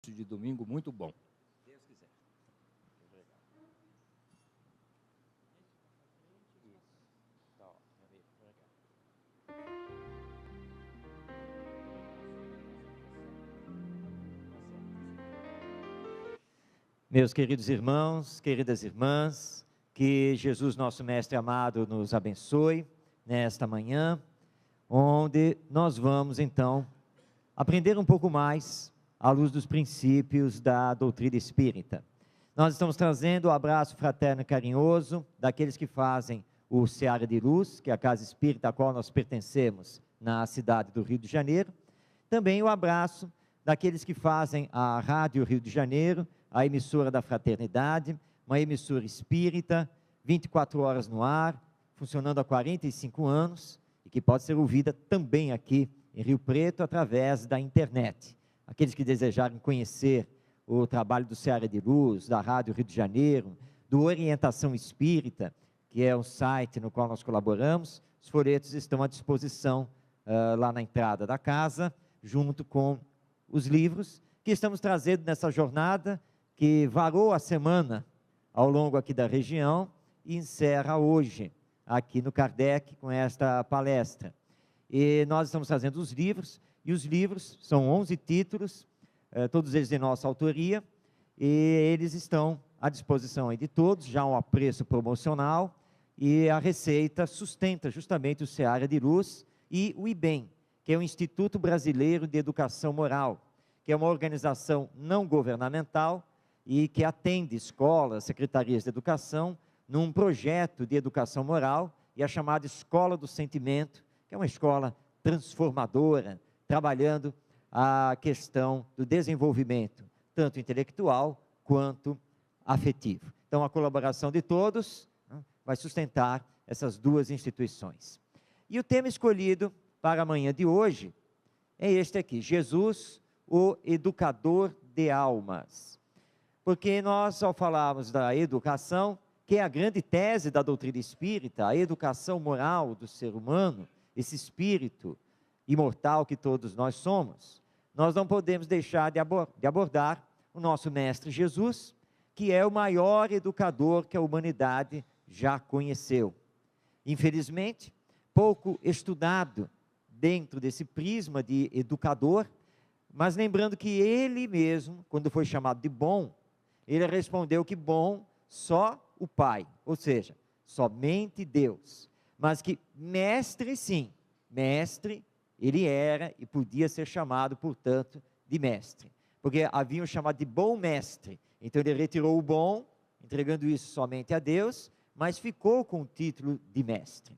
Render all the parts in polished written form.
início de domingo muito bom. Deus quiser. Meus queridos irmãos, queridas irmãs, que Jesus, nosso Mestre amado, nos abençoe nesta manhã, onde nós vamos então aprender um pouco mais à luz dos princípios da doutrina espírita. Nós estamos trazendo o abraço fraterno e carinhoso daqueles que fazem o Seara de Luz, que é a casa espírita a qual nós pertencemos na cidade do Rio de Janeiro. Também o abraço daqueles que fazem a Rádio Rio de Janeiro, a emissora da Fraternidade, uma emissora espírita, 24 horas no ar, funcionando há 45 anos, e que pode ser ouvida também aqui em Rio Preto, através da internet. Aqueles que desejarem conhecer o trabalho do Seara de Luz, da Rádio Rio de Janeiro, do Orientação Espírita, que é um site no qual nós colaboramos, os folhetos estão à disposição lá na entrada da casa, junto com os livros que estamos trazendo nessa jornada, que varou a semana ao longo aqui da região e encerra hoje, aqui no Kardec, com esta palestra. E nós estamos trazendo os livros, e os livros são 11 títulos, todos eles de nossa autoria, e eles estão à disposição aí de todos, já um preço promocional, e a receita sustenta justamente o Seara de Luz e o IBEM, que é o Instituto Brasileiro de Educação Moral, que é uma organização não governamental e que atende escolas, secretarias de educação, num projeto de educação moral, e a chamada Escola do Sentimento, que é uma escola transformadora, trabalhando a questão do desenvolvimento, tanto intelectual quanto afetivo. Então, a colaboração de todos vai sustentar essas duas instituições. E o tema escolhido para a manhã de hoje é este aqui: Jesus, o educador de almas. Porque nós, ao falarmos da educação, que é a grande tese da doutrina espírita, a educação moral do ser humano, esse espírito imortal que todos nós somos, nós não podemos deixar de abordar o nosso Mestre Jesus, que é o maior educador que a humanidade já conheceu. Infelizmente, pouco estudado dentro desse prisma de educador, mas lembrando que ele mesmo, quando foi chamado de bom, ele respondeu que bom só o Pai, ou seja, somente Deus, mas que mestre sim, mestre ele era e podia ser chamado, portanto, de mestre, porque haviam chamado de bom mestre, então ele retirou o bom, entregando isso somente a Deus, mas ficou com o título de mestre.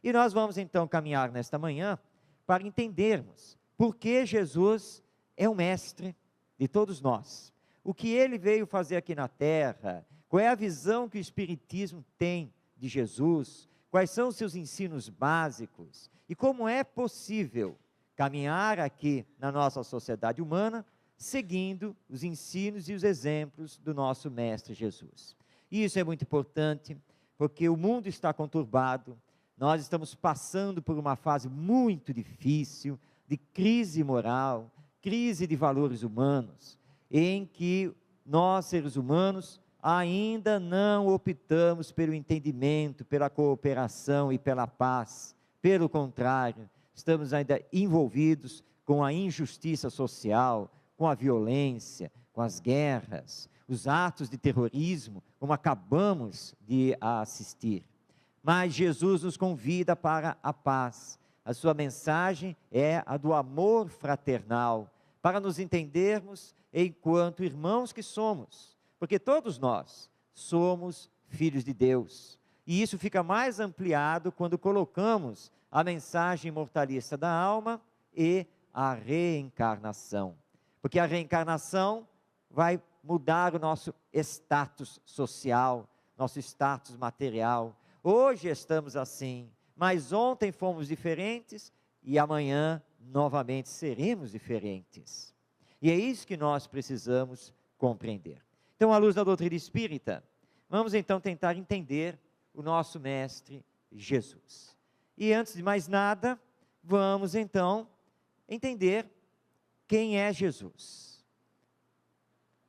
E nós vamos então caminhar nesta manhã para entendermos por que Jesus é o mestre de todos nós, o que ele veio fazer aqui na terra, qual é a visão que o Espiritismo tem de Jesus, quais são os seus ensinos básicos e como é possível caminhar aqui na nossa sociedade humana seguindo os ensinos e os exemplos do nosso Mestre Jesus. E isso é muito importante porque o mundo está conturbado, nós estamos passando por uma fase muito difícil de crise moral, crise de valores humanos, em que nós, seres humanos, ainda não optamos pelo entendimento, pela cooperação e pela paz. Pelo contrário, estamos ainda envolvidos com a injustiça social, com a violência, com as guerras, os atos de terrorismo, como acabamos de assistir. Mas Jesus nos convida para a paz. A sua mensagem é a do amor fraternal, para nos entendermos enquanto irmãos que somos, porque todos nós somos filhos de Deus, e isso fica mais ampliado quando colocamos a mensagem imortalista da alma e a reencarnação, porque a reencarnação vai mudar o nosso status social, nosso status material. Hoje estamos assim, mas ontem fomos diferentes e amanhã novamente seremos diferentes. E é isso que nós precisamos compreender. Então, à luz da doutrina espírita, vamos então tentar entender o nosso Mestre Jesus. E antes de mais nada, vamos então entender quem é Jesus.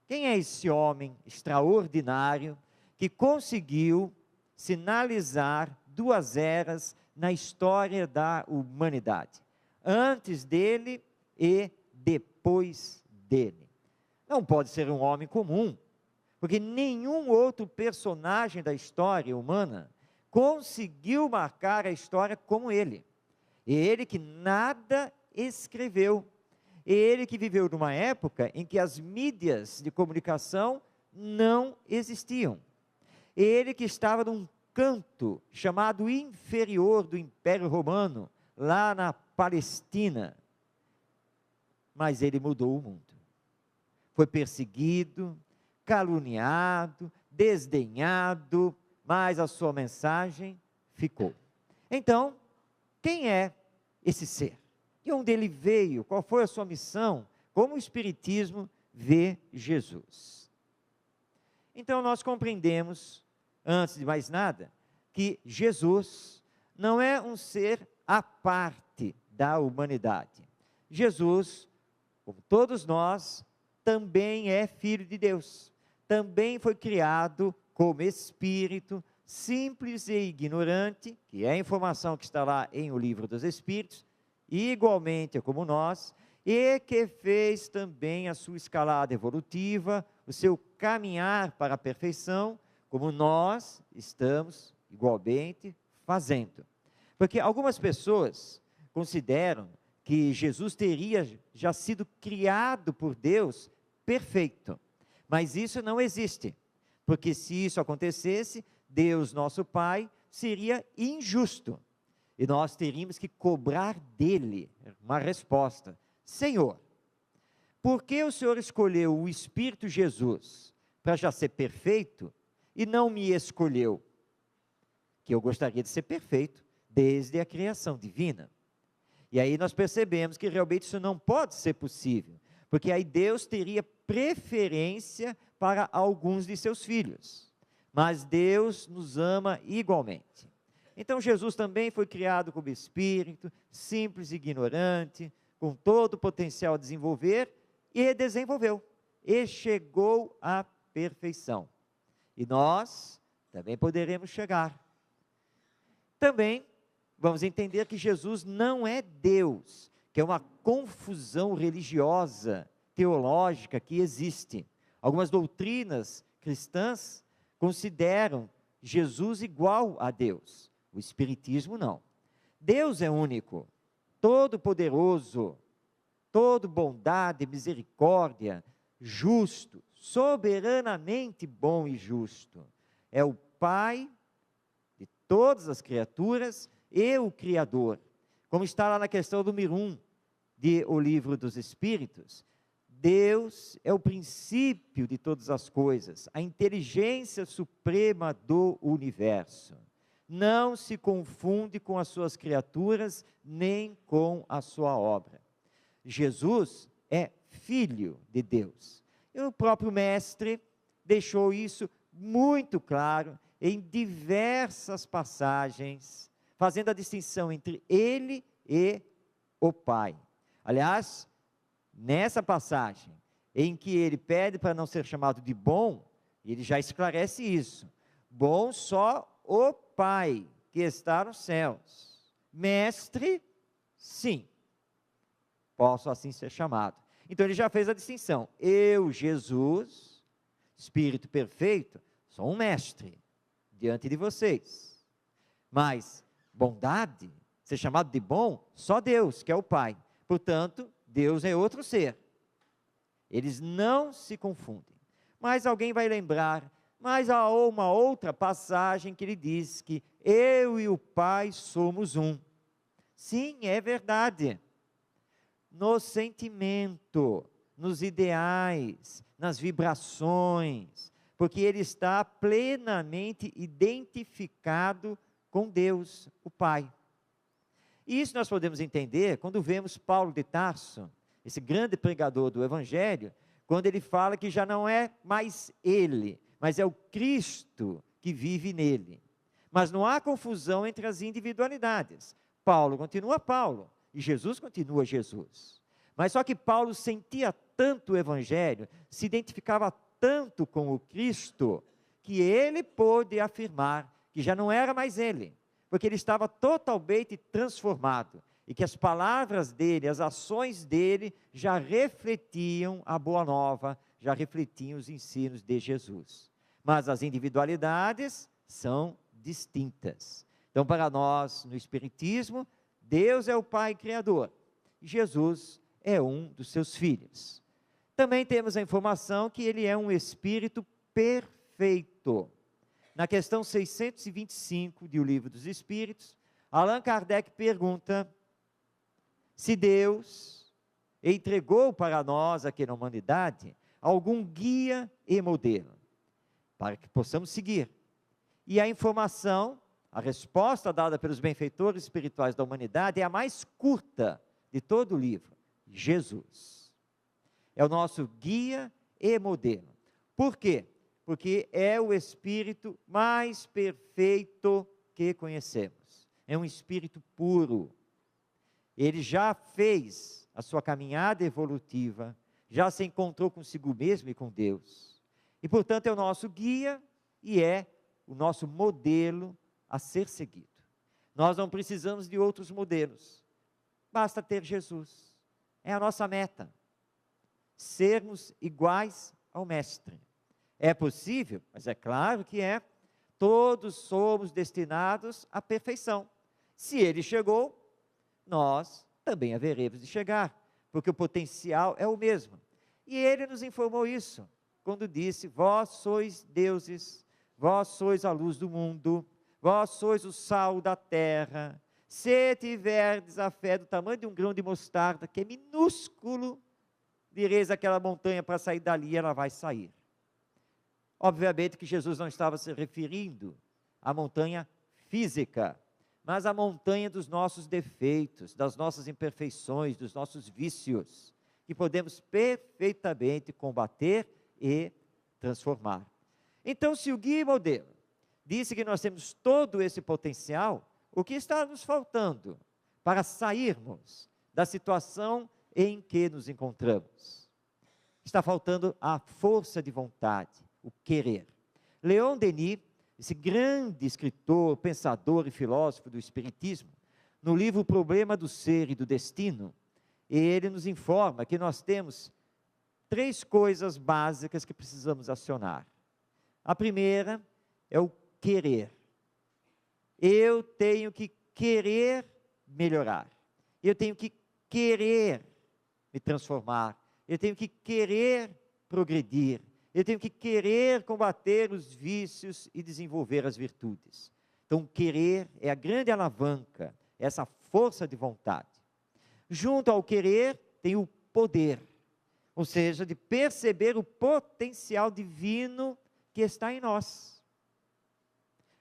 Quem é esse homem extraordinário que conseguiu sinalizar duas eras na história da humanidade? Antes dele e depois dele. Não pode ser um homem comum, porque nenhum outro personagem da história humana conseguiu marcar a história como ele. Ele que nada escreveu. Ele que viveu numa época em que as mídias de comunicação não existiam. Ele que estava num canto chamado inferior do Império Romano, lá na Palestina. Mas ele mudou o mundo. Foi perseguido, caluniado, desdenhado, mas a sua mensagem ficou. Então, quem é esse ser? De onde ele veio? Qual foi a sua missão? Como o Espiritismo vê Jesus? Então, nós compreendemos, antes de mais nada, que Jesus não é um ser à parte da humanidade. Jesus, como todos nós, também é filho de Deus. Também foi criado como espírito, simples e ignorante, que é a informação que está lá em O Livro dos Espíritos, igualmente como nós, e que fez também a sua escalada evolutiva, o seu caminhar para a perfeição, como nós estamos igualmente fazendo. Porque algumas pessoas consideram que Jesus teria já sido criado por Deus perfeito, mas isso não existe, porque se isso acontecesse, Deus, nosso Pai, seria injusto, e nós teríamos que cobrar dele uma resposta. Senhor, por que o Senhor escolheu o Espírito Jesus para já ser perfeito e não me escolheu? Que eu gostaria de ser perfeito desde a criação divina. E aí nós percebemos que realmente isso não pode ser possível, porque aí Deus teria preferência para alguns de seus filhos, mas Deus nos ama igualmente. Então Jesus também foi criado como espírito, simples e ignorante, com todo o potencial a desenvolver, e desenvolveu, e chegou à perfeição. E nós também poderemos chegar. Também vamos entender que Jesus não é Deus, que é uma confusão religiosa, teológica que existe. Algumas doutrinas cristãs consideram Jesus igual a Deus. O Espiritismo não. Deus é único, todo-poderoso, todo bondade, misericórdia, justo, soberanamente bom e justo. É o Pai de todas as criaturas e o Criador. Como está lá na questão número 1 de O Livro dos Espíritos, Deus é o princípio de todas as coisas, a inteligência suprema do universo. Não se confunde com as suas criaturas, nem com a sua obra. Jesus é filho de Deus. E o próprio Mestre deixou isso muito claro em diversas passagens, fazendo a distinção entre ele e o Pai. Aliás, nessa passagem em que ele pede para não ser chamado de bom, ele já esclarece isso. Bom só o Pai que está nos céus. Mestre, sim, posso assim ser chamado. Então ele já fez a distinção. Eu, Jesus, Espírito perfeito, sou um mestre diante de vocês. Mas bondade, ser chamado de bom, só Deus, que é o Pai. Portanto, Deus é outro ser. Eles não se confundem. Mas alguém vai lembrar, mas há uma outra passagem que ele diz que eu e o Pai somos um. Sim, é verdade. No sentimento, nos ideais, nas vibrações, porque ele está plenamente identificado com Deus, o Pai. E isso nós podemos entender quando vemos Paulo de Tarso, esse grande pregador do Evangelho, quando ele fala que já não é mais ele, mas é o Cristo que vive nele. Mas não há confusão entre as individualidades. Paulo continua Paulo, e Jesus continua Jesus. Mas só que Paulo sentia tanto o Evangelho, se identificava tanto com o Cristo, que ele pôde afirmar que já não era mais ele, porque ele estava totalmente transformado, e que as palavras dele, as ações dele, já refletiam a boa nova, já refletiam os ensinos de Jesus. Mas as individualidades são distintas. Então, para nós, no Espiritismo, Deus é o Pai Criador, e Jesus é um dos seus filhos. Também temos a informação que ele é um Espírito perfeito. Na questão 625 de O Livro dos Espíritos, Allan Kardec pergunta se Deus entregou para nós, aqui na humanidade, algum guia e modelo, para que possamos seguir. E a informação, a resposta dada pelos benfeitores espirituais da humanidade é a mais curta de todo o livro: Jesus. É o nosso guia e modelo. Por quê? Porque é o Espírito mais perfeito que conhecemos. É um Espírito puro. Ele já fez a sua caminhada evolutiva, já se encontrou consigo mesmo e com Deus. E, portanto, é o nosso guia e é o nosso modelo a ser seguido. Nós não precisamos de outros modelos. Basta ter Jesus. É a nossa meta. Sermos iguais ao Mestre. É possível? Mas é claro que é. Todos somos destinados à perfeição. Se ele chegou, nós também haveremos de chegar, porque o potencial é o mesmo. E ele nos informou isso, quando disse: vós sois deuses, vós sois a luz do mundo, vós sois o sal da terra. Se tiverdes a fé do tamanho de um grão de mostarda, que é minúsculo, direis aquela montanha para sair dali, ela vai sair. Obviamente que Jesus não estava se referindo à montanha física, mas à montanha dos nossos defeitos, das nossas imperfeições, dos nossos vícios, que podemos perfeitamente combater e transformar. Então, se o guia e modelo disse que nós temos todo esse potencial, o que está nos faltando para sairmos da situação em que nos encontramos? Está faltando a força de vontade, o querer. Leon Denis, esse grande escritor, pensador e filósofo do Espiritismo, no livro O Problema do Ser e do Destino, ele nos informa que nós temos 3 coisas básicas que precisamos acionar. A primeira é o querer. Eu tenho que querer melhorar. Eu tenho que querer me transformar. Eu tenho que querer progredir. Eu tenho que querer combater os vícios e desenvolver as virtudes. Então, querer é a grande alavanca, essa força de vontade. Junto ao querer, tem o poder, ou seja, de perceber o potencial divino que está em nós.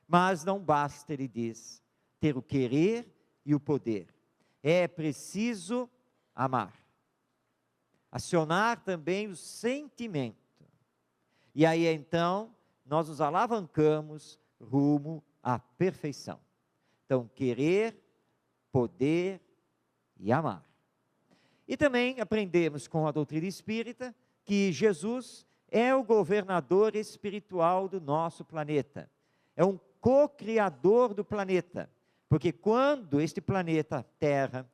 Mas não basta, ele diz, ter o querer e o poder. É preciso amar. Acionar também o sentimento. E aí, então, nós nos alavancamos rumo à perfeição. Então, querer, poder e amar. E também aprendemos com a doutrina espírita que Jesus é o governador espiritual do nosso planeta. É um co-criador do planeta. Porque quando este planeta Terra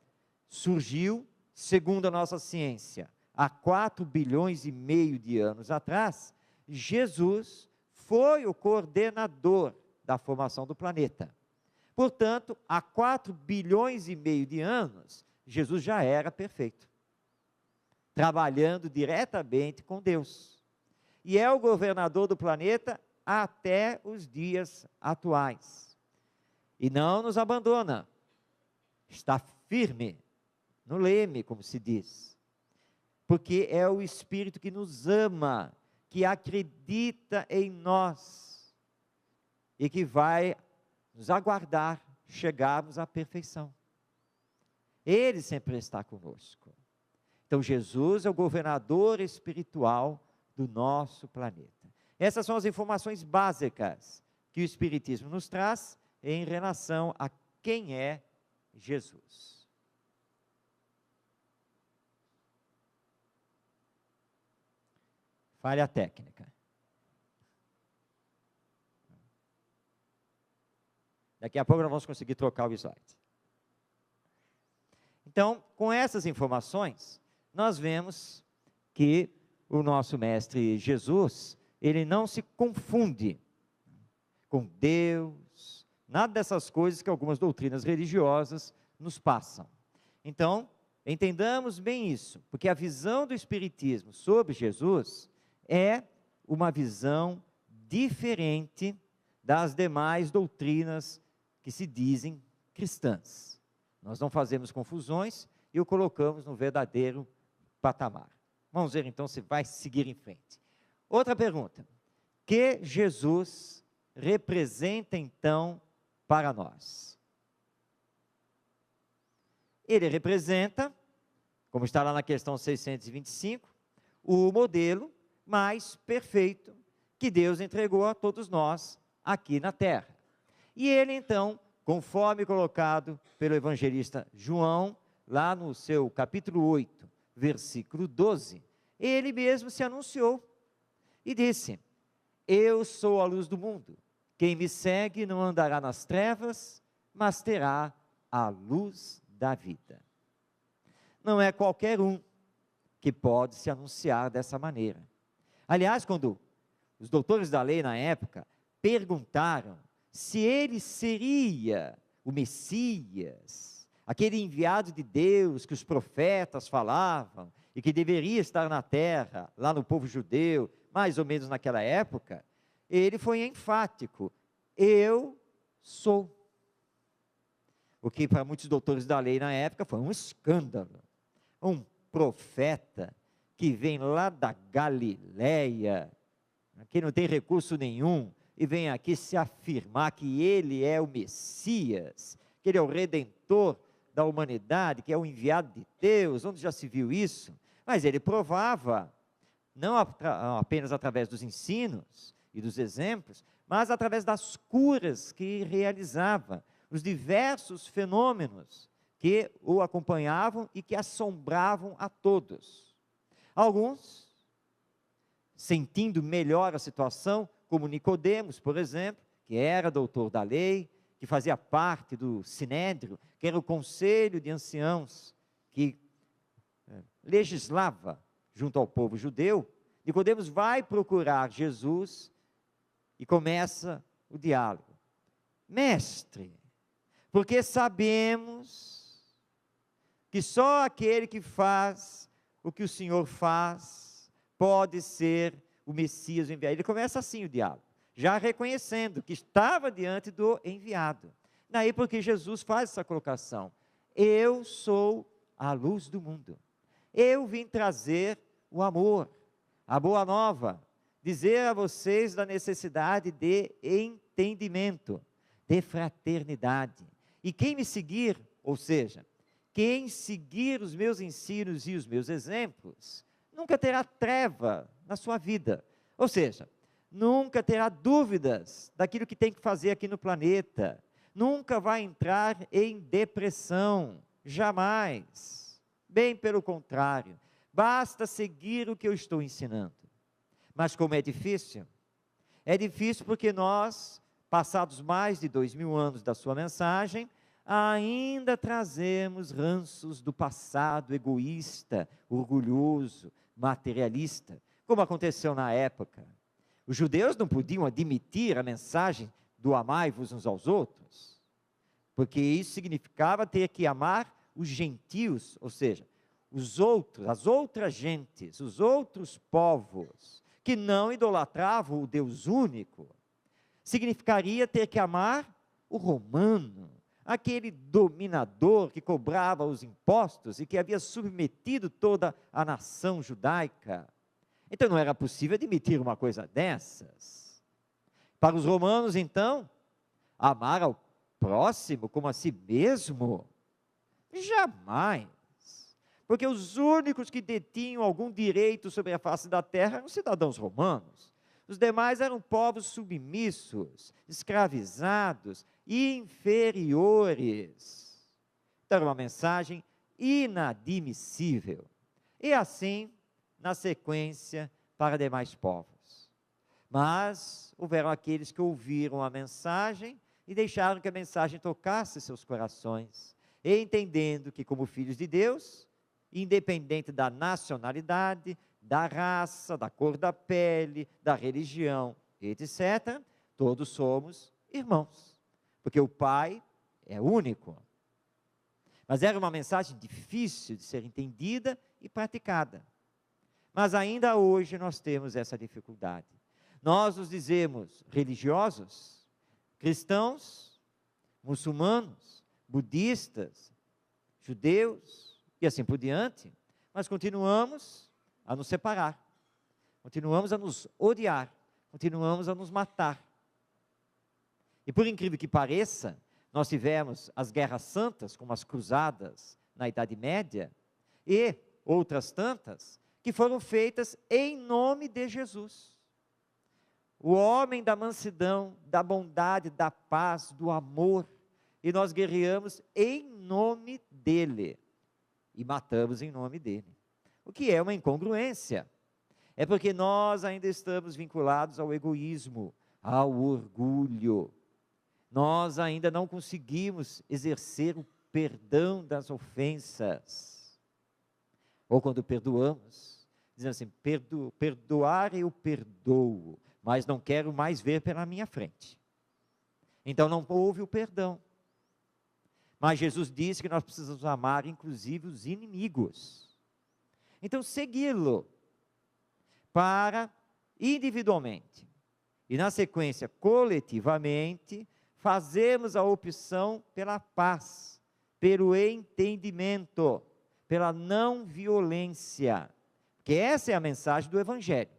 surgiu, segundo a nossa ciência, há 4 bilhões e meio de anos atrás, Jesus foi o coordenador da formação do planeta. Portanto, há 4 bilhões e meio de anos, Jesus já era perfeito, trabalhando diretamente com Deus. E é o governador do planeta até os dias atuais. E não nos abandona, está firme no leme, como se diz, porque é o Espírito que nos ama, que acredita em nós e que vai nos aguardar chegarmos à perfeição. Ele sempre está conosco. Então, Jesus é o governador espiritual do nosso planeta. Essas são as informações básicas que o Espiritismo nos traz em relação a quem é Jesus. Falha técnica. Daqui a pouco nós vamos conseguir trocar o slide. Então, com essas informações, nós vemos que o nosso Mestre Jesus, ele não se confunde com Deus, nada dessas coisas que algumas doutrinas religiosas nos passam. Então, entendamos bem isso, porque a visão do Espiritismo sobre Jesus é uma visão diferente das demais doutrinas que se dizem cristãs. Nós não fazemos confusões e o colocamos no verdadeiro patamar. Vamos ver então se vai seguir em frente. Outra pergunta: que Jesus representa então para nós? Ele representa, como está lá na questão 625, o modelo mais perfeito que Deus entregou a todos nós aqui na terra. E ele então, conforme colocado pelo evangelista João, lá no seu capítulo 8, versículo 12, ele mesmo se anunciou e disse: eu sou a luz do mundo, quem me segue não andará nas trevas, mas terá a luz da vida. Não é qualquer um que pode se anunciar dessa maneira. Aliás, quando os doutores da lei na época perguntaram se ele seria o Messias, aquele enviado de Deus que os profetas falavam e que deveria estar na terra, lá no povo judeu, mais ou menos naquela época, ele foi enfático: eu sou. O que para muitos doutores da lei na época foi um escândalo. Um profeta que vem lá da Galileia, que não tem recurso nenhum, e vem aqui se afirmar que ele é o Messias, que ele é o Redentor da humanidade, que é o enviado de Deus. Onde já se viu isso? Mas ele provava, não apenas através dos ensinos e dos exemplos, mas através das curas que realizava, os diversos fenômenos que o acompanhavam e que assombravam a todos. Alguns, sentindo melhor a situação, como Nicodemos, por exemplo, que era doutor da lei, que fazia parte do Sinédrio, que era o conselho de anciãos, que legislava junto ao povo judeu. Nicodemos vai procurar Jesus e começa o diálogo: mestre, porque sabemos que só aquele que faz o que o Senhor faz pode ser o Messias enviado. Ele começa assim o diálogo, já reconhecendo que estava diante do enviado. Daí porque Jesus faz essa colocação: eu sou a luz do mundo, eu vim trazer o amor, a boa nova, dizer a vocês da necessidade de entendimento, de fraternidade. E quem me seguir, ou seja, quem seguir os meus ensinos e os meus exemplos, nunca terá treva na sua vida, ou seja, nunca terá dúvidas daquilo que tem que fazer aqui no planeta, nunca vai entrar em depressão, jamais, bem pelo contrário, basta seguir o que eu estou ensinando. Mas como é difícil porque nós, passados mais de 2000 anos da sua mensagem, ainda trazemos ranços do passado egoísta, orgulhoso, materialista, como aconteceu na época. Os judeus não podiam admitir a mensagem do amai-vos uns aos outros, porque isso significava ter que amar os gentios, ou seja, os outros, as outras gentes, os outros povos, que não idolatravam o Deus único. Significaria ter que amar o romano, aquele dominador que cobrava os impostos e que havia submetido toda a nação judaica. Então não era possível admitir uma coisa dessas. Para os romanos, então, amar ao próximo como a si mesmo? Jamais. Porque os únicos que detinham algum direito sobre a face da terra eram cidadãos romanos. Os demais eram povos submissos, escravizados, inferiores. Então era uma mensagem inadmissível. E assim, na sequência, para demais povos. Mas houveram aqueles que ouviram a mensagem e deixaram que a mensagem tocasse seus corações, e entendendo que, como filhos de Deus, independente da nacionalidade, da raça, da cor da pele, da religião, etc., todos somos irmãos, porque o Pai é único. Mas era uma mensagem difícil de ser entendida e praticada. Mas ainda hoje nós temos essa dificuldade. Nós nos dizemos religiosos, cristãos, muçulmanos, budistas, judeus e assim por diante, mas continuamos a nos separar, continuamos a nos odiar, continuamos a nos matar. E por incrível que pareça, nós tivemos as guerras santas, como as cruzadas na Idade Média, e outras tantas, que foram feitas em nome de Jesus. O homem da mansidão, da bondade, da paz, do amor, e nós guerreamos em nome dele, e matamos em nome dele. O que é uma incongruência. É porque nós ainda estamos vinculados ao egoísmo, ao orgulho. Nós ainda não conseguimos exercer o perdão das ofensas. Ou quando perdoamos, dizendo assim, perdoar eu perdoo, mas não quero mais ver pela minha frente. Então não houve o perdão. Mas Jesus disse que nós precisamos amar inclusive os inimigos. Então segui-lo para individualmente e na sequência coletivamente fazermos a opção pela paz, pelo entendimento, pela não violência, que essa é a mensagem do Evangelho.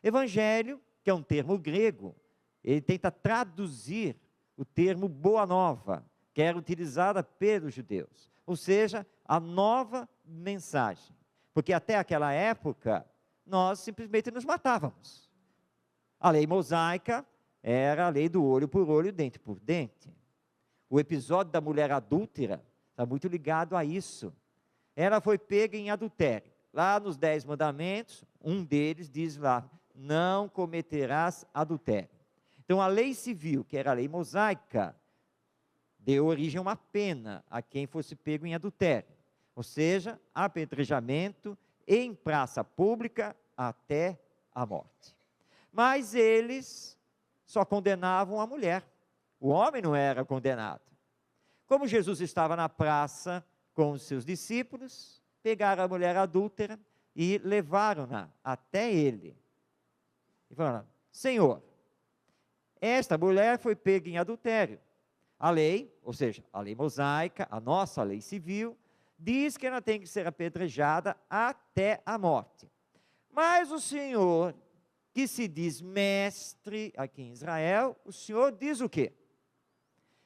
Evangelho, que é um termo grego, ele tenta traduzir o termo boa nova, que era utilizada pelos judeus, ou seja, a nova mensagem, porque até aquela época, nós simplesmente nos matávamos. A lei mosaica era a lei do olho por olho, dente por dente. O episódio da mulher adúltera está muito ligado a isso. Ela foi pega em adultério. Lá nos 10 mandamentos, um deles diz lá, não cometerás adultério. Então a lei civil, que era a lei mosaica, deu origem a uma pena a quem fosse pego em adultério. Ou seja, apedrejamento em praça pública até a morte. Mas eles só condenavam a mulher. O homem não era condenado. Como Jesus estava na praça com os seus discípulos, pegaram a mulher adúltera e levaram-na até ele. E falaram, Senhor, esta mulher foi pega em adultério. A lei, ou seja, a lei mosaica, a nossa lei civil, diz que ela tem que ser apedrejada até a morte. Mas o Senhor, que se diz mestre aqui em Israel, o Senhor diz o quê?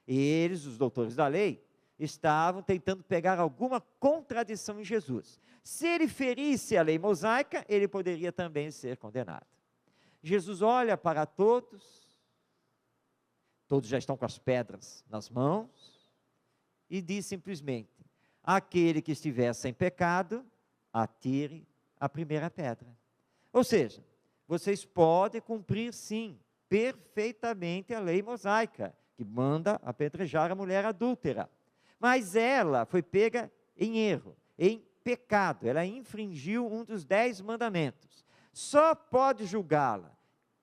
Eles, os doutores da lei, estavam tentando pegar alguma contradição em Jesus. Se ele ferisse a lei mosaica, ele poderia também ser condenado. Jesus olha para todos já estão com as pedras nas mãos, e diz simplesmente, aquele que estiver sem pecado, atire a primeira pedra. Ou seja, vocês podem cumprir sim, perfeitamente a lei mosaica, que manda apedrejar a mulher adúltera. Mas ela foi pega em erro, em pecado, ela infringiu um dos 10 mandamentos. Só pode julgá-la,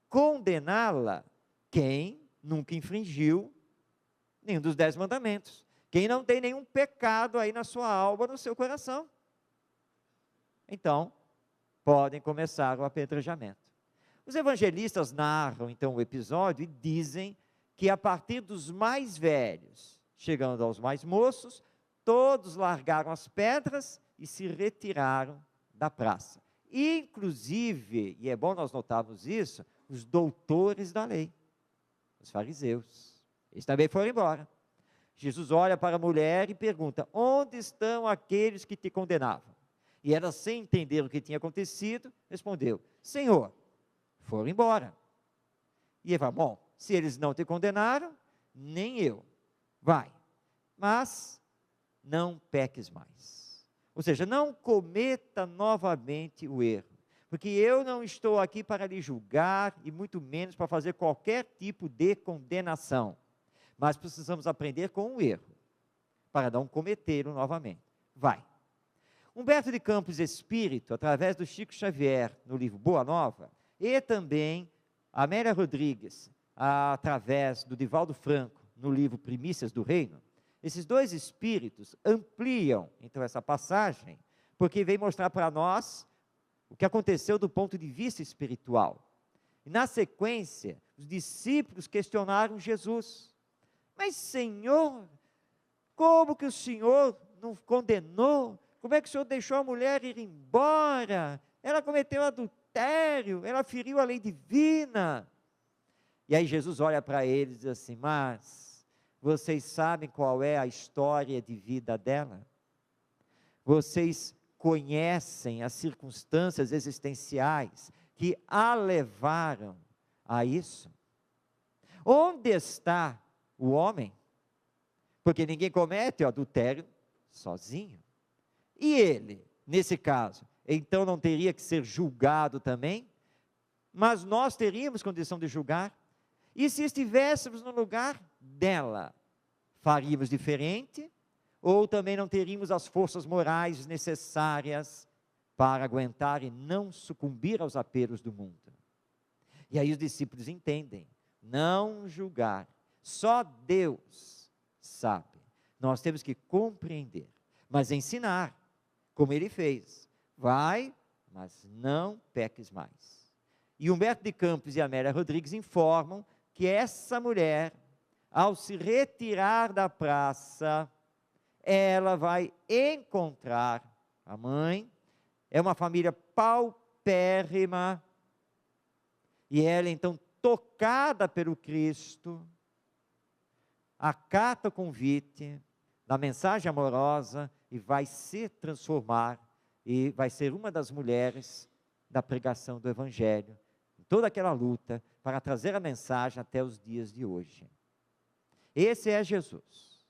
condená-la, quem nunca infringiu nenhum dos 10 mandamentos. Quem não tem nenhum pecado aí na sua alma, no seu coração. Então, podem começar o apedrejamento. Os evangelistas narram então o episódio e dizem que a partir dos mais velhos, chegando aos mais moços, todos largaram as pedras e se retiraram da praça. Inclusive, e é bom nós notarmos isso, os doutores da lei, os fariseus, eles também foram embora. Jesus olha para a mulher e pergunta, onde estão aqueles que te condenavam? E ela, sem entender o que tinha acontecido, respondeu, Senhor, foram embora. E ele fala, bom, se eles não te condenaram, nem eu, vai, mas não peques mais. Ou seja, não cometa novamente o erro, Porque eu não estou aqui para lhe julgar e muito menos para fazer qualquer tipo de condenação. Mas precisamos aprender com o erro, para não cometê-lo novamente. Vai. Humberto de Campos Espírito, através do Chico Xavier, no livro Boa Nova, e também Amélia Rodrigues, através do Divaldo Franco, no livro Primícias do Reino, esses dois espíritos ampliam, então, essa passagem, porque vem mostrar para nós o que aconteceu do ponto de vista espiritual. E na sequência, os discípulos questionaram Jesus. Mas, Senhor, como que o Senhor não condenou? Como é que o Senhor deixou a mulher ir embora? Ela cometeu adultério, ela feriu a lei divina. E aí Jesus olha para eles e diz assim, mas vocês sabem qual é a história de vida dela? Vocês conhecem as circunstâncias existenciais que a levaram a isso? Onde está o homem? Porque ninguém comete o adultério sozinho. E ele, nesse caso, então não teria que ser julgado também? Mas nós teríamos condição de julgar? E se estivéssemos no lugar dela, faríamos diferente? Ou também não teríamos as forças morais necessárias para aguentar e não sucumbir aos apelos do mundo? E aí os discípulos entendem, não julgar, só Deus sabe. Nós temos que compreender, mas ensinar, como ele fez. Vai, mas não peques mais. E Humberto de Campos e Amélia Rodrigues informam que essa mulher, ao se retirar da praça, ela vai encontrar a mãe, é uma família paupérrima, e ela então, tocada pelo Cristo, acata o convite da mensagem amorosa e vai se transformar, e vai ser uma das mulheres da pregação do Evangelho, em toda aquela luta, para trazer a mensagem até os dias de hoje. Esse é Jesus.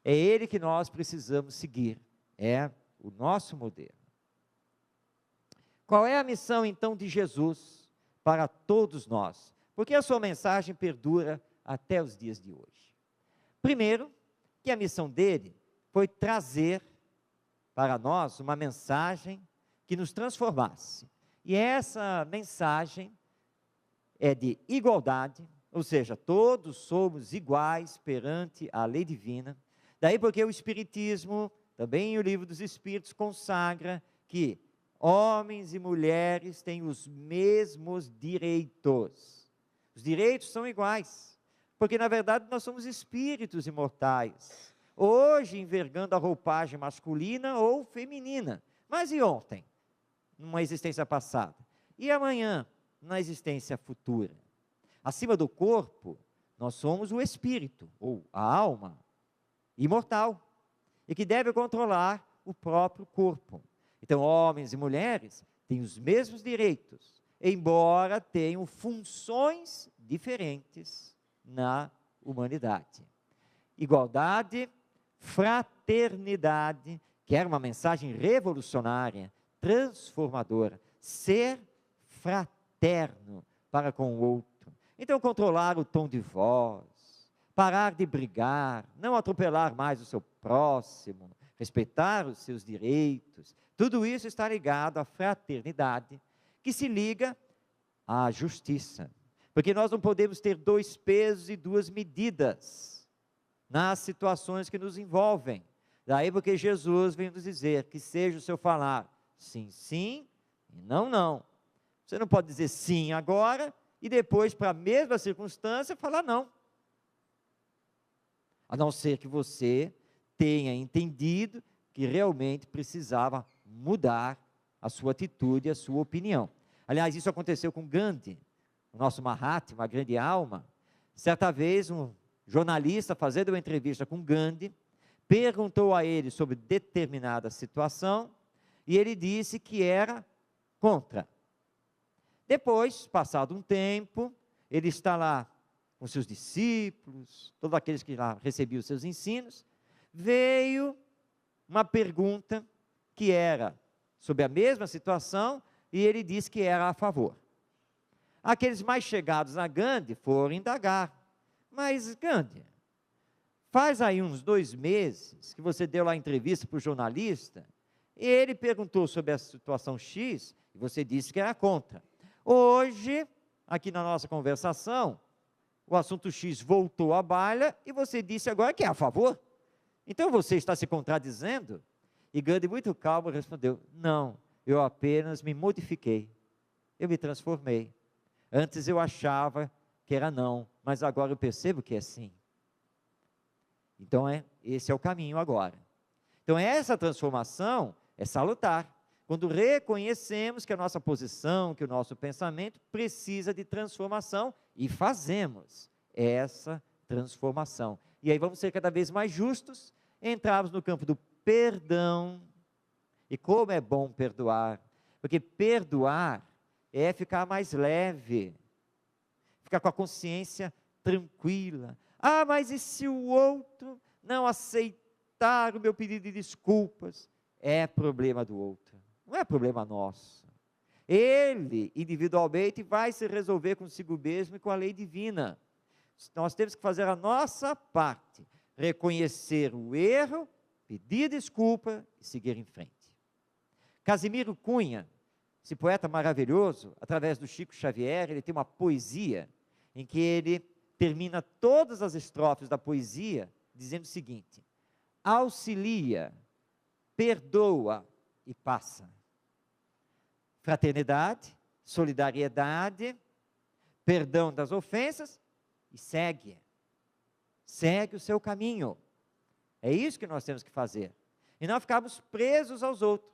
É Ele que nós precisamos seguir, é o nosso modelo. Qual é a missão então de Jesus para todos nós? Porque a sua mensagem perdura até os dias de hoje. Primeiro, que a missão dele foi trazer para nós uma mensagem que nos transformasse. E essa mensagem é de igualdade, ou seja, todos somos iguais perante a lei divina. Daí porque o Espiritismo, também o Livro dos Espíritos, consagra que homens e mulheres têm os mesmos direitos. Os direitos são iguais, porque na verdade nós somos espíritos imortais, hoje envergando a roupagem masculina ou feminina, mas e ontem, numa existência passada? E amanhã, na existência futura? Acima do corpo, nós somos o espírito, ou a alma, imortal, e que deve controlar o próprio corpo. Então, homens e mulheres têm os mesmos direitos, embora tenham funções diferentes na humanidade. Igualdade, fraternidade, que era uma mensagem revolucionária, transformadora, ser fraterno para com o outro. Então, controlar o tom de voz, parar de brigar, não atropelar mais o seu próximo, respeitar os seus direitos, tudo isso está ligado à fraternidade, que se liga à justiça. Porque nós não podemos ter dois pesos e duas medidas nas situações que nos envolvem. Daí porque Jesus vem nos dizer que seja o seu falar sim, sim e não, não. Você não pode dizer sim agora e depois, para a mesma circunstância, falar não. A não ser que você tenha entendido que realmente precisava mudar a sua atitude, a sua opinião. Aliás, isso aconteceu com Gandhi, o nosso Mahatma, uma grande alma. Certa vez, um jornalista, fazendo uma entrevista com Gandhi, perguntou a ele sobre determinada situação, e ele disse que era contra. Depois, passado um tempo, ele está lá com seus discípulos, todos aqueles que lá recebiam os seus ensinos, veio uma pergunta que era sobre a mesma situação, e ele disse que era a favor. Aqueles mais chegados a Gandhi foram indagar, mas Gandhi, faz aí uns 2 meses que você deu lá a entrevista para o jornalista, e ele perguntou sobre a situação X, e você disse que era contra. Hoje, aqui na nossa conversação, o assunto X voltou à baila, e você disse agora que é a favor. Então você está se contradizendo? E Gandhi, muito calmo, respondeu: não, eu apenas me modifiquei, eu me transformei. Antes eu achava que era não, mas agora eu percebo que é sim. Então esse é o caminho agora. Então essa transformação é salutar. Quando reconhecemos que a nossa posição, que o nosso pensamento precisa de transformação e fazemos essa transformação. E aí vamos ser cada vez mais justos, entrarmos no campo do perdão. E como é bom perdoar, porque perdoar é ficar mais leve, ficar com a consciência tranquila. Ah, mas e se o outro não aceitar o meu pedido de desculpas? É problema do outro, não é problema nosso. Ele, individualmente, vai se resolver consigo mesmo e com a lei divina. Nós temos que fazer a nossa parte, reconhecer o erro, pedir desculpa e seguir em frente. Casimiro Cunha, esse poeta maravilhoso, através do Chico Xavier, ele tem uma poesia em que ele termina todas as estrofes da poesia dizendo o seguinte: auxilia, perdoa e passa. Fraternidade, solidariedade, perdão das ofensas e segue o seu caminho. É isso que nós temos que fazer. E não ficarmos presos aos outros.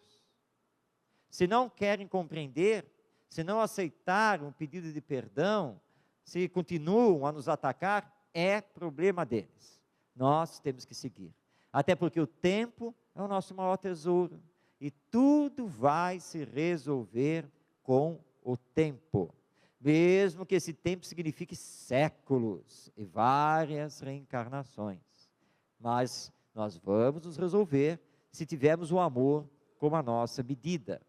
Se não querem compreender, se não aceitar um pedido de perdão, se continuam a nos atacar, é problema deles. Nós temos que seguir. Até porque o tempo é o nosso maior tesouro. E tudo vai se resolver com o tempo. Mesmo que esse tempo signifique séculos e várias reencarnações. Mas nós vamos nos resolver se tivermos o amor como a nossa medida.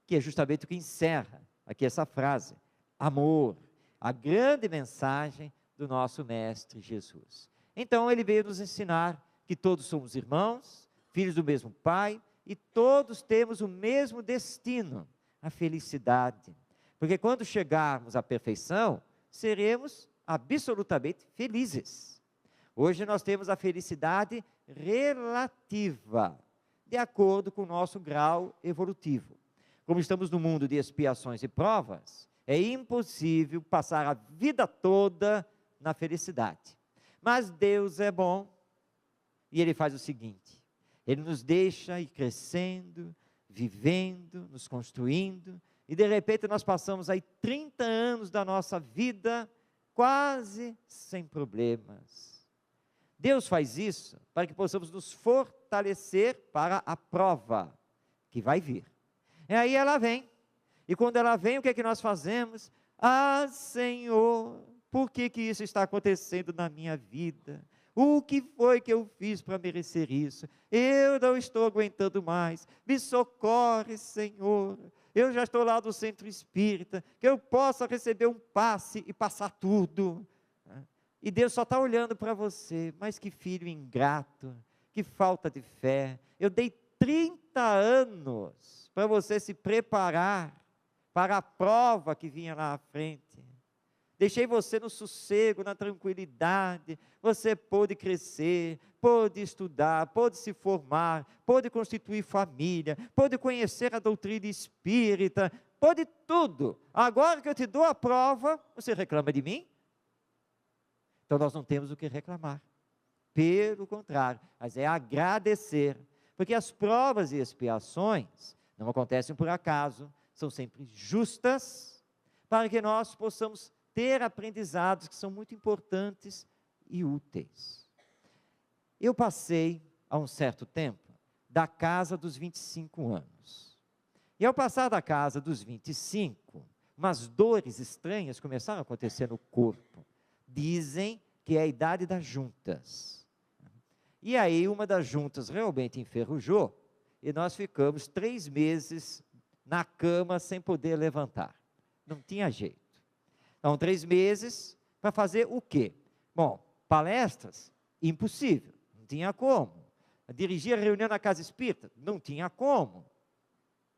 Que é justamente o que encerra aqui essa frase. Amor, a grande mensagem do nosso Mestre Jesus. Então ele veio nos ensinar que todos somos irmãos, filhos do mesmo Pai, e todos temos o mesmo destino, a felicidade. Porque quando chegarmos à perfeição, seremos absolutamente felizes. Hoje nós temos a felicidade relativa, de acordo com o nosso grau evolutivo. Como estamos no mundo de expiações e provas, é impossível passar a vida toda na felicidade. Mas Deus é bom, e Ele faz o seguinte: Ele nos deixa ir crescendo, vivendo, nos construindo, e de repente nós passamos aí 30 anos da nossa vida quase sem problemas. Deus faz isso para que possamos nos fortalecer para a prova que vai vir. E aí ela vem, e quando ela vem, o que é que nós fazemos? Ah, Senhor, por que isso está acontecendo na minha vida? O que foi que eu fiz para merecer isso? Eu não estou aguentando mais, me socorre, Senhor. Eu já estou lá do centro espírita, que eu possa receber um passe e passar tudo. E Deus só está olhando para você, mas que filho ingrato, que falta de fé. Eu dei 30 anos para você se preparar para a prova que vinha lá à frente. Deixei você no sossego, na tranquilidade, você pôde crescer, pôde estudar, pôde se formar, pôde constituir família, pôde conhecer a doutrina espírita, pôde tudo. Agora que eu te dou a prova, você reclama de mim? Então nós não temos o que reclamar. Pelo contrário, mas é agradecer, porque as provas e expiações não acontecem por acaso, são sempre justas, para que nós possamos ter aprendizados que são muito importantes e úteis. Eu passei, há um certo tempo, da casa dos 25 anos. E ao passar da casa dos 25, umas dores estranhas começaram a acontecer no corpo. Dizem que é a idade das juntas. E aí uma das juntas realmente enferrujou, e nós ficamos 3 meses na cama sem poder levantar. Não tinha jeito. Então, 3 meses para fazer o quê? Bom, palestras, impossível, não tinha como. Dirigir a reunião na casa espírita, não tinha como.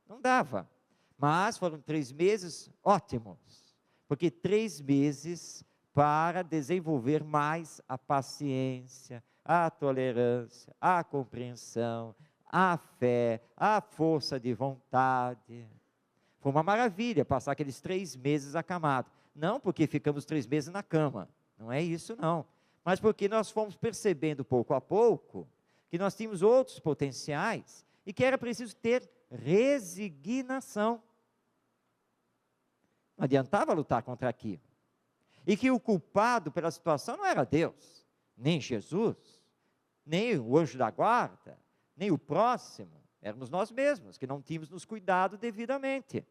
Não dava. Mas foram 3 meses ótimos, porque 3 meses para desenvolver mais a paciência, a tolerância, a compreensão, a fé, a força de vontade. Foi uma maravilha passar aqueles 3 meses acamados. Não porque ficamos 3 meses na cama, não é isso não. Mas porque nós fomos percebendo pouco a pouco que nós tínhamos outros potenciais e que era preciso ter resignação. Não adiantava lutar contra aquilo. E que o culpado pela situação não era Deus, nem Jesus, nem o anjo da guarda, nem o próximo, éramos nós mesmos, que não tínhamos nos cuidado devidamente.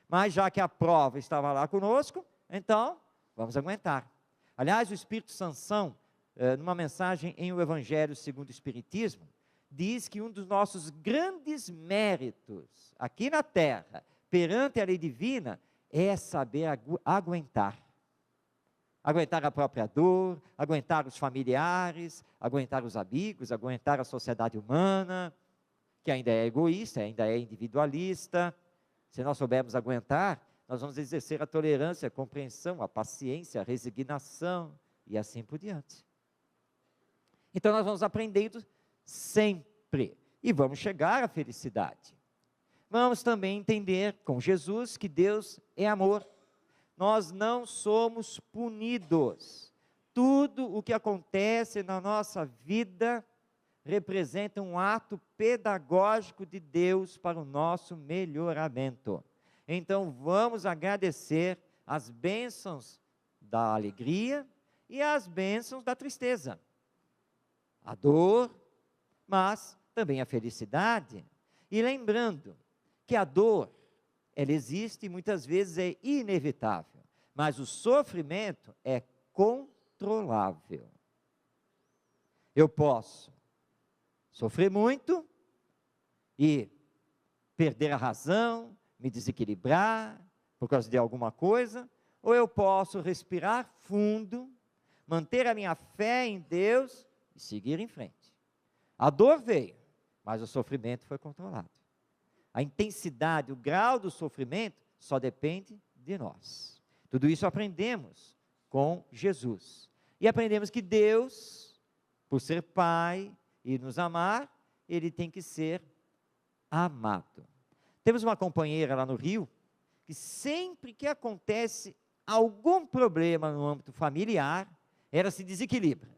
Mas já que a prova estava lá conosco, então, vamos aguentar. Aliás, o Espírito Sansão, numa mensagem em O Evangelho segundo o Espiritismo, diz que um dos nossos grandes méritos, aqui na Terra, perante a lei divina, é saber aguentar. Aguentar a própria dor, aguentar os familiares, aguentar os amigos, aguentar a sociedade humana, que ainda é egoísta, ainda é individualista. Se nós soubermos aguentar, nós vamos exercer a tolerância, a compreensão, a paciência, a resignação e assim por diante. Então nós vamos aprendendo sempre e vamos chegar à felicidade. Vamos também entender com Jesus que Deus é amor. Nós não somos punidos. Tudo o que acontece na nossa vida representa um ato pedagógico de Deus para o nosso melhoramento. Então vamos agradecer as bênçãos da alegria e as bênçãos da tristeza. A dor, mas também a felicidade. E lembrando que a dor, ela existe e muitas vezes é inevitável, mas o sofrimento é controlável. Eu posso sofrer muito e perder a razão, me desequilibrar por causa de alguma coisa, ou eu posso respirar fundo, manter a minha fé em Deus e seguir em frente. A dor veio, mas o sofrimento foi controlado. A intensidade, o grau do sofrimento só depende de nós. Tudo isso aprendemos com Jesus. E aprendemos que Deus, por ser Pai e nos amar, Ele tem que ser amado. Temos uma companheira lá no Rio, que sempre que acontece algum problema no âmbito familiar, ela se desequilibra.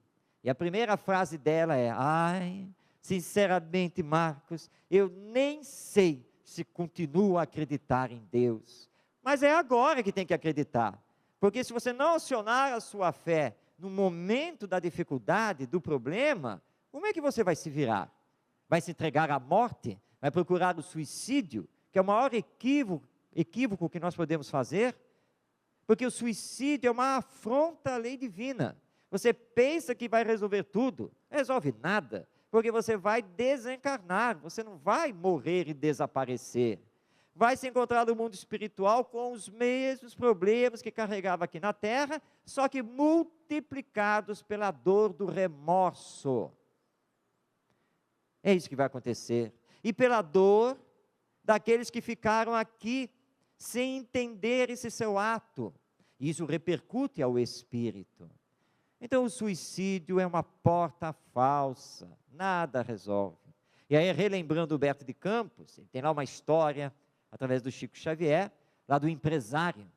E a primeira frase dela é: ai, sinceramente, Marcos, eu nem sei se continuo a acreditar em Deus. Mas é agora que tem que acreditar. Porque se você não acionar a sua fé no momento da dificuldade, do problema, como é que você vai se virar? Vai se entregar à morte? Vai procurar o suicídio? Que é o maior equívoco que nós podemos fazer? Porque o suicídio é uma afronta à lei divina. Você pensa que vai resolver tudo, não resolve nada. Porque você vai desencarnar, você não vai morrer e desaparecer. Vai se encontrar no mundo espiritual com os mesmos problemas que carregava aqui na Terra, só que multiplicados pela dor do remorso. É isso que vai acontecer. E pela dor daqueles que ficaram aqui sem entender esse seu ato. Isso repercute ao espírito. Então o suicídio é uma porta falsa, nada resolve. E aí, relembrando o Humberto de Campos, tem lá uma história, através do Chico Xavier, lá do empresário.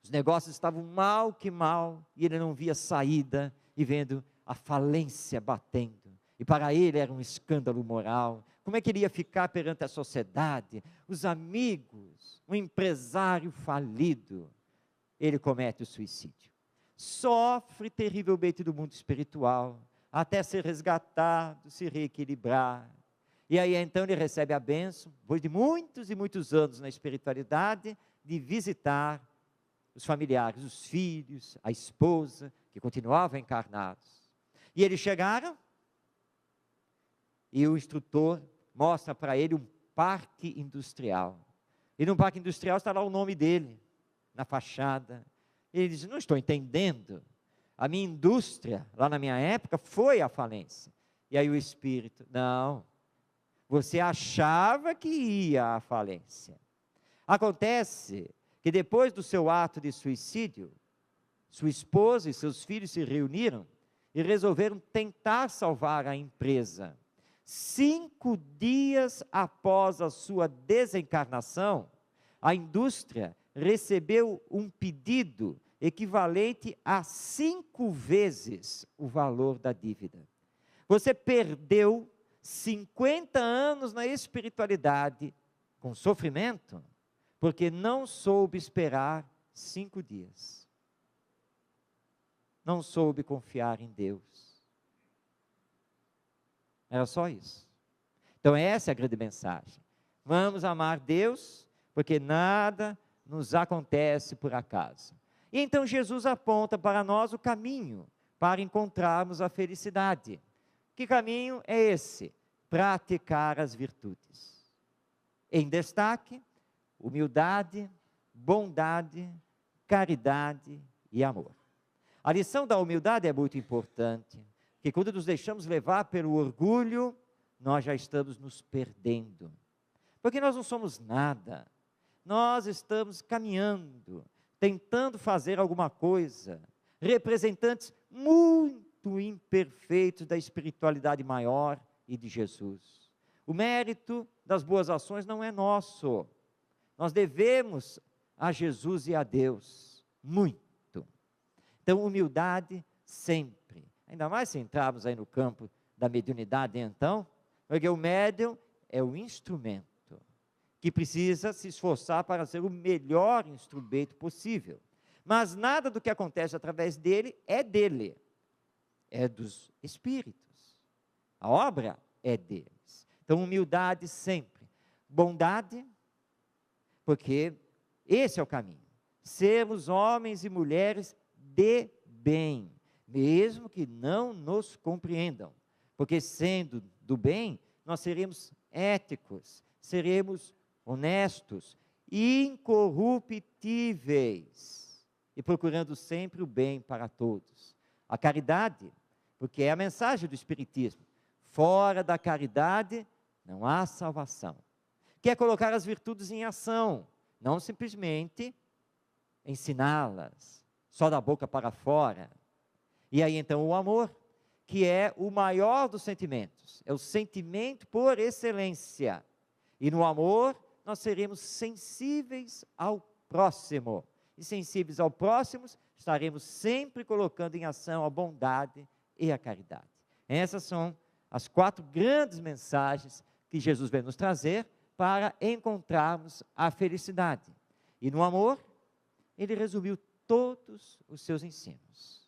Os negócios estavam mal que mal, e ele não via saída, e vendo a falência batendo. E para ele era um escândalo moral. Como é que ele ia ficar perante a sociedade, os amigos, um empresário falido? Ele comete o suicídio. Sofre terrivelmente do mundo espiritual, até ser resgatado, se reequilibrar. E aí então ele recebe a bênção, depois de muitos e muitos anos na espiritualidade, de visitar os familiares, os filhos, a esposa, que continuavam encarnados. E eles chegaram, e o instrutor mostra para ele um parque industrial. E no parque industrial está lá o nome dele, na fachada. Ele diz, não estou entendendo. A minha indústria, lá na minha época, foi à falência. E aí o Espírito, não, você achava que ia à falência. Acontece que depois do seu ato de suicídio, sua esposa e seus filhos se reuniram e resolveram tentar salvar a empresa. 5 dias após a sua desencarnação, a indústria recebeu um pedido equivalente a 5 vezes o valor da dívida. Você perdeu 50 anos na espiritualidade com sofrimento, porque não soube esperar 5 dias. Não soube confiar em Deus. Era só isso. Então essa é a grande mensagem. Vamos amar Deus, porque nada nos acontece por acaso. E então Jesus aponta para nós o caminho para encontrarmos a felicidade. Que caminho é esse? Praticar as virtudes. Em destaque, humildade, bondade, caridade e amor. A lição da humildade é muito importante, porque quando nos deixamos levar pelo orgulho, nós já estamos nos perdendo. Porque nós não somos nada, nós estamos caminhando, tentando fazer alguma coisa, representantes muito imperfeitos da espiritualidade maior e de Jesus. O mérito das boas ações não é nosso, nós devemos a Jesus e a Deus muito. Então, humildade sempre, ainda mais se entrarmos aí no campo da mediunidade então, porque o médium é o instrumento, que precisa se esforçar para ser o melhor instrumento possível, mas nada do que acontece através dele, é dos espíritos, a obra é deles. Então, humildade sempre, bondade, porque esse é o caminho, sermos homens e mulheres de bem, mesmo que não nos compreendam, porque sendo do bem, nós seremos éticos, seremos honestos, incorruptíveis, e procurando sempre o bem para todos. A caridade, porque é a mensagem do Espiritismo, fora da caridade não há salvação. Quer colocar as virtudes em ação, não simplesmente ensiná-las, só da boca para fora. E aí então o amor, que é o maior dos sentimentos, é o sentimento por excelência. E no amor nós seremos sensíveis ao próximo. E sensíveis ao próximo, estaremos sempre colocando em ação a bondade e a caridade. Essas são as 4 grandes mensagens que Jesus vem nos trazer para encontrarmos a felicidade. E no amor, ele resumiu todos os seus ensinos.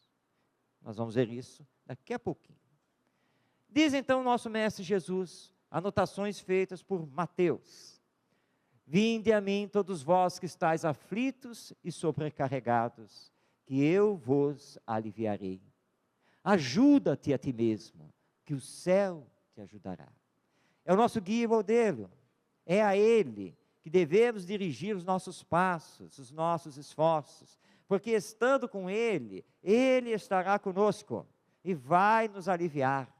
Nós vamos ver isso daqui a pouquinho. Diz então o nosso Mestre Jesus, anotações feitas por Mateus: vinde a mim todos vós que estáis aflitos e sobrecarregados, que eu vos aliviarei. Ajuda-te a ti mesmo, que o céu te ajudará. É o nosso guia e modelo, é a Ele que devemos dirigir os nossos passos, os nossos esforços, porque estando com Ele, Ele estará conosco e vai nos aliviar,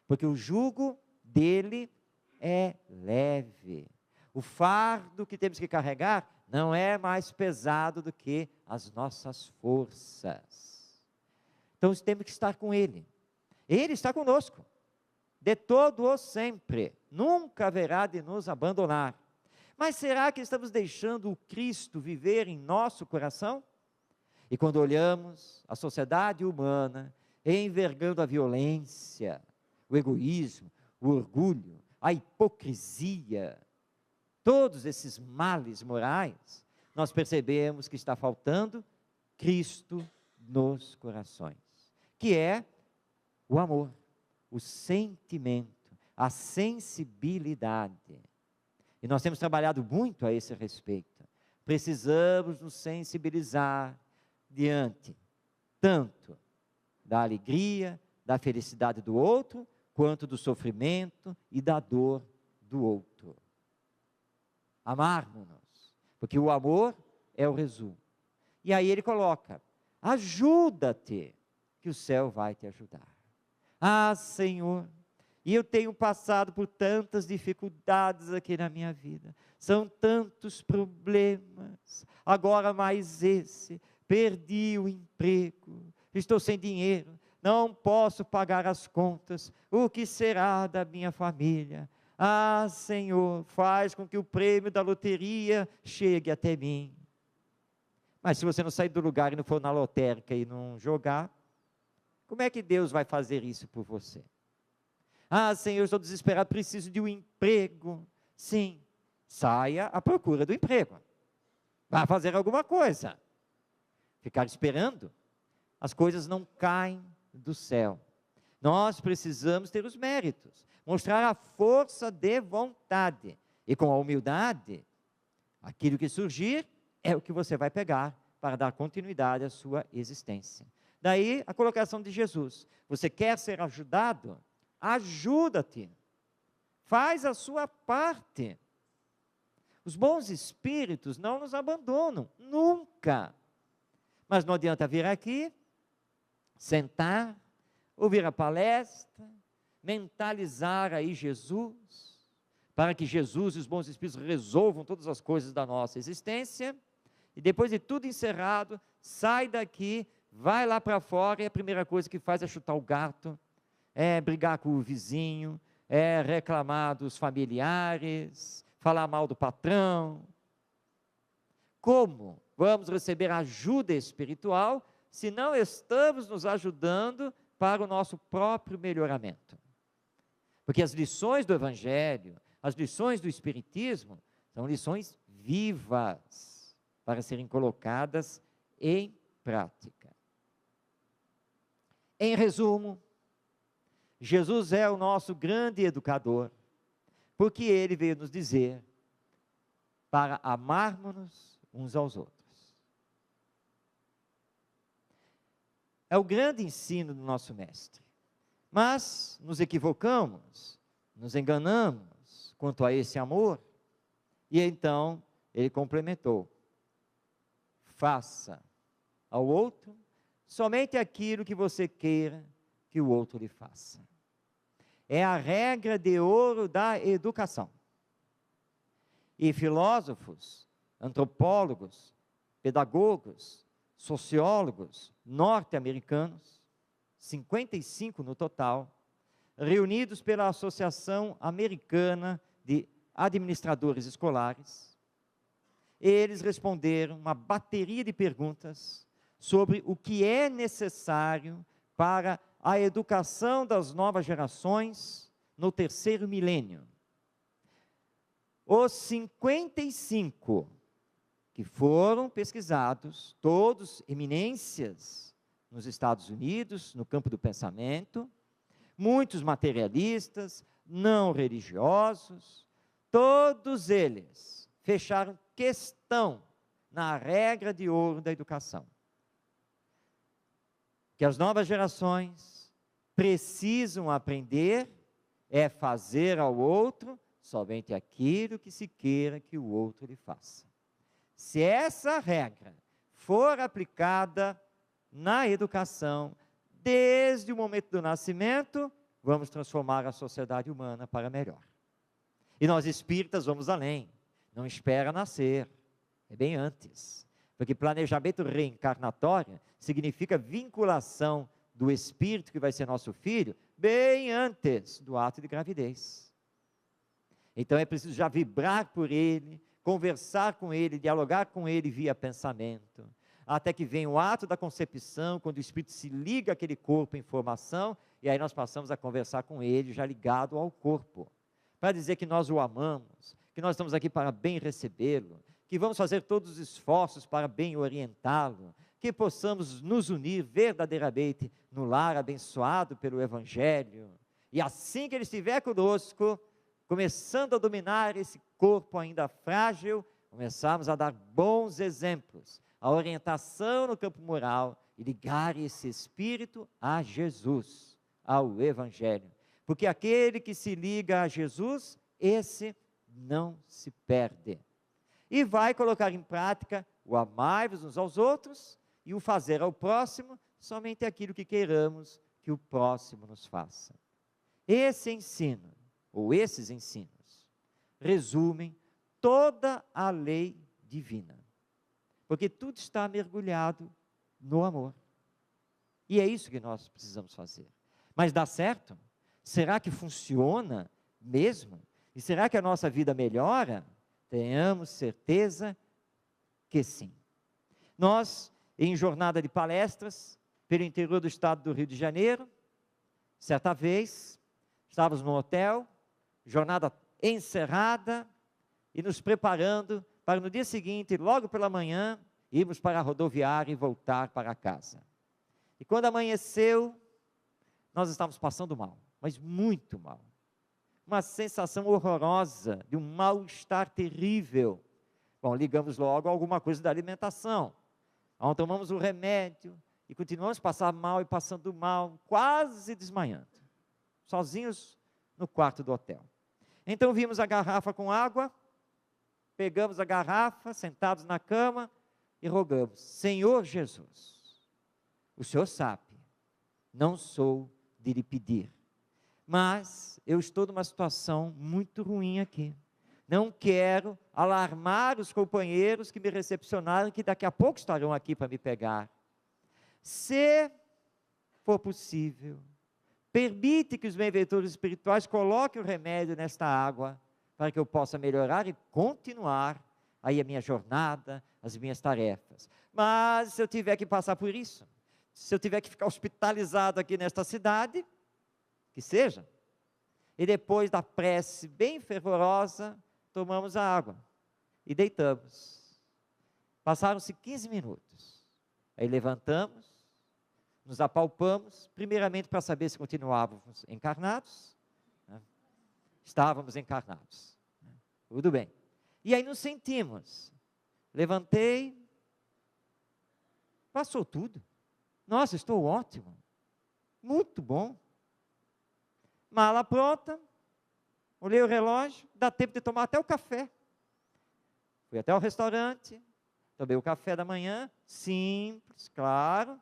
porque o jugo dele é leve. O fardo que temos que carregar não é mais pesado do que as nossas forças. Então temos que estar com Ele. Ele está conosco, de todo o sempre, nunca haverá de nos abandonar. Mas será que estamos deixando o Cristo viver em nosso coração? E quando olhamos a sociedade humana, envergando a violência, o egoísmo, o orgulho, a hipocrisia, todos esses males morais, nós percebemos que está faltando Cristo nos corações, que é o amor, o sentimento, a sensibilidade. E nós temos trabalhado muito a esse respeito. Precisamos nos sensibilizar diante tanto da alegria, da felicidade do outro, quanto do sofrimento e da dor do outro. Amarmos-nos porque o amor é o resumo. E aí ele coloca: ajuda-te, que o céu vai te ajudar. Ah, Senhor, e eu tenho passado por tantas dificuldades aqui na minha vida, são tantos problemas, agora mais esse, perdi o emprego, estou sem dinheiro, não posso pagar as contas, o que será da minha família? Ah, Senhor, faz com que o prêmio da loteria chegue até mim. Mas se você não sair do lugar e não for na lotérica e não jogar, como é que Deus vai fazer isso por você? Ah, Senhor, eu estou desesperado, preciso de um emprego. Sim, saia à procura do emprego. Vá fazer alguma coisa. Ficar esperando, as coisas não caem do céu. Nós precisamos ter os méritos, mostrar a força de vontade. E com a humildade, aquilo que surgir é o que você vai pegar para dar continuidade à sua existência. Daí a colocação de Jesus: você quer ser ajudado? Ajuda-te, faz a sua parte. Os bons espíritos não nos abandonam, nunca. Mas não adianta vir aqui, sentar, ouvir a palestra, mentalizar aí Jesus, para que Jesus e os bons espíritos resolvam todas as coisas da nossa existência, e depois de tudo encerrado, sai daqui, vai lá para fora, e a primeira coisa que faz é chutar o gato, é brigar com o vizinho, é reclamar dos familiares, falar mal do patrão. Como vamos receber ajuda espiritual se não estamos nos ajudando para o nosso próprio melhoramento? Porque as lições do Evangelho, as lições do Espiritismo, são lições vivas para serem colocadas em prática. Em resumo, Jesus é o nosso grande educador, porque Ele veio nos dizer para amarmos-nos uns aos outros. É o grande ensino do nosso Mestre. Mas nos equivocamos, nos enganamos quanto a esse amor, e então Ele complementou: faça ao outro somente aquilo que você queira que o outro lhe faça. É a regra de ouro da educação. E filósofos, antropólogos, pedagogos, sociólogos norte-americanos, 55 no total, reunidos pela Associação Americana de Administradores Escolares, eles responderam uma bateria de perguntas sobre o que é necessário para a educação das novas gerações no terceiro milênio. Os 55 que foram pesquisados, todos eminências nos Estados Unidos, no campo do pensamento, muitos materialistas, não religiosos, todos eles fecharam questão na regra de ouro da educação. Que as novas gerações precisam aprender é fazer ao outro somente aquilo que se queira que o outro lhe faça. Se essa regra for aplicada na educação, desde o momento do nascimento, vamos transformar a sociedade humana para melhor. E nós espíritas vamos além, não espera nascer, é bem antes. Porque planejamento reencarnatório significa vinculação do espírito que vai ser nosso filho bem antes do ato de gravidez. Então é preciso já vibrar por ele, conversar com ele, dialogar com ele via pensamento, até que vem o ato da concepção, quando o espírito se liga àquele corpo em formação, e aí nós passamos a conversar com ele já ligado ao corpo, para dizer que nós o amamos, que nós estamos aqui para bem recebê-lo, que vamos fazer todos os esforços para bem orientá-lo, que possamos nos unir verdadeiramente no lar abençoado pelo Evangelho, e assim que ele estiver conosco, começando a dominar esse corpo ainda frágil, começarmos a dar bons exemplos, a orientação no campo moral, e ligar esse espírito a Jesus, ao Evangelho, porque aquele que se liga a Jesus, esse não se perde. e vai colocar em prática o amar-vos uns aos outros e o fazer ao próximo somente aquilo que queiramos que o próximo nos faça. Esse ensino, ou esses ensinos, resumem toda a lei divina, porque tudo está mergulhado no amor. E é isso que nós precisamos fazer. Mas dá certo? Será que funciona mesmo? E será que a nossa vida melhora? Tenhamos certeza que sim. Nós, em jornada de palestras, pelo interior do estado do Rio de Janeiro, certa vez, estávamos no hotel, jornada encerrada, e nos preparando para no dia seguinte, logo pela manhã, irmos para a rodoviária e voltar para casa. E quando amanheceu, nós estávamos passando mal, mas muito mal. Uma sensação horrorosa, de um mal-estar terrível. Bom, ligamos logo a alguma coisa da alimentação. Então, tomamos o remédio e continuamos a passar mal e passando mal, quase desmaiando. Sozinhos no quarto do hotel. Então vimos a garrafa com água, pegamos a garrafa, sentados na cama e rogamos: Senhor Jesus, o Senhor sabe, não sou de lhe pedir, mas eu estou numa situação muito ruim aqui. Não quero alarmar os companheiros que me recepcionaram, que daqui a pouco estarão aqui para me pegar. Se for possível, permite que os benfeitores espirituais coloquem o remédio nesta água, para que eu possa melhorar e continuar aí a minha jornada, as minhas tarefas. Mas se eu tiver que passar por isso, se eu tiver que ficar hospitalizado aqui nesta cidade, que seja, e depois da prece bem fervorosa, tomamos a água e deitamos. Passaram-se 15 minutos, aí levantamos, nos apalpamos, primeiramente para saber se continuávamos encarnados, né? Estávamos encarnados, né? Tudo bem, e aí nos sentimos, levantei, passou tudo, nossa, estou ótimo, muito bom, mala pronta, olhei o relógio, dá tempo de tomar até o café, fui até o restaurante, tomei o café da manhã, simples, claro,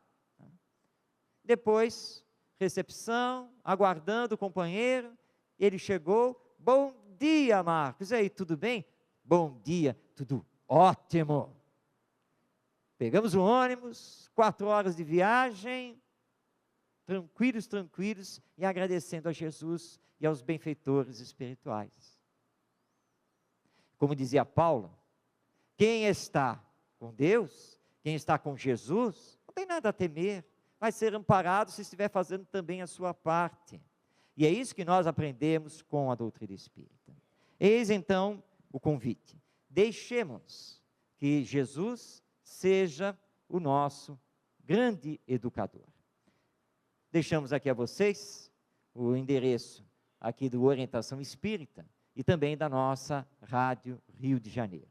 depois, recepção, aguardando o companheiro, ele chegou, bom dia Marcos, e aí, tudo bem? Bom dia, tudo ótimo. Pegamos o ônibus, 4 horas de viagem, tranquilos, e agradecendo a Jesus e aos benfeitores espirituais. Como dizia Paulo, quem está com Deus, quem está com Jesus, não tem nada a temer, vai ser amparado se estiver fazendo também a sua parte. E é isso que nós aprendemos com a doutrina espírita. Eis então o convite. Deixemos que Jesus seja o nosso grande educador. Deixamos aqui a vocês o endereço aqui do Orientação Espírita e também da nossa Rádio Rio de Janeiro.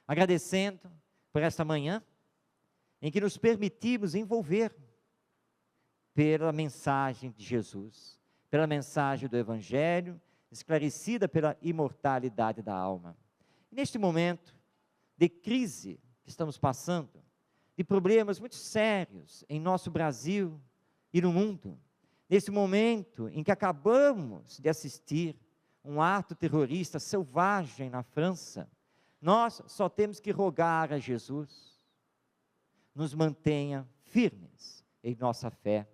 Agradecendo por esta manhã, em que nos permitimos envolver pela mensagem de Jesus, pela mensagem do Evangelho, esclarecida pela imortalidade da alma. E neste momento de crise que estamos passando, de problemas muito sérios em nosso Brasil e no mundo, nesse momento em que acabamos de assistir um ato terrorista selvagem na França, nós só temos que rogar a Jesus, nos mantenha firmes em nossa fé,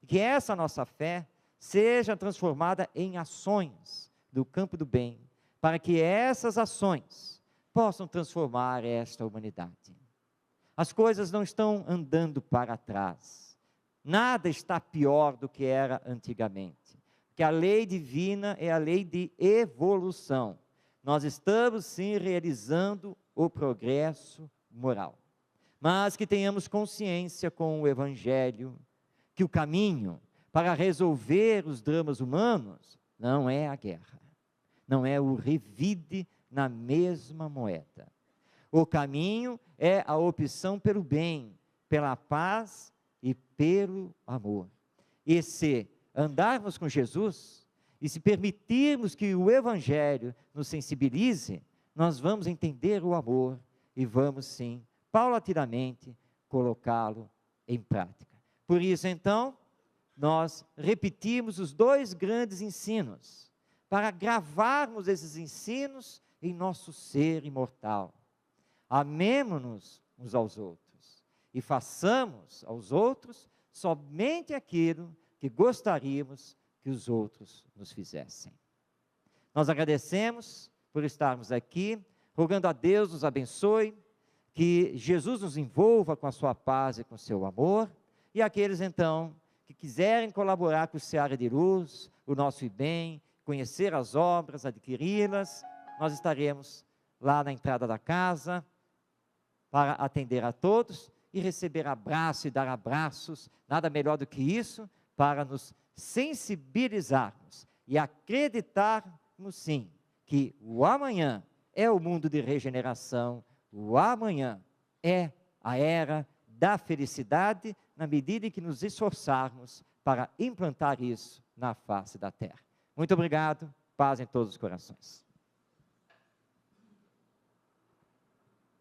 e que essa nossa fé seja transformada em ações do campo do bem, para que essas ações possam transformar esta humanidade. As coisas não estão andando para trás, nada está pior do que era antigamente, porque a lei divina é a lei de evolução. Nós estamos sim realizando o progresso moral, mas que tenhamos consciência com o Evangelho, que o caminho para resolver os dramas humanos não é a guerra, não é o revide na mesma moeda. O caminho é a opção pelo bem, pela paz e pelo amor. E se andarmos com Jesus, e se permitirmos que o Evangelho nos sensibilize, nós vamos entender o amor e vamos sim, paulatinamente, colocá-lo em prática. Por isso, então, nós repetimos os 2 grandes ensinos, para gravarmos esses ensinos em nosso ser imortal. Amemo-nos uns aos outros e façamos aos outros somente aquilo que gostaríamos que os outros nos fizessem. Nós agradecemos por estarmos aqui, rogando a Deus nos abençoe, que Jesus nos envolva com a sua paz e com o seu amor, e aqueles então que quiserem colaborar com o Seara de Luz, o nosso bem, conhecer as obras, adquiri-las, nós estaremos lá na entrada da casa para atender a todos e receber abraço e dar abraços, nada melhor do que isso, para nos sensibilizarmos e acreditarmos sim, que o amanhã é o mundo de regeneração, o amanhã é a era da felicidade, na medida em que nos esforçarmos para implantar isso na face da terra. Muito obrigado, paz em todos os corações.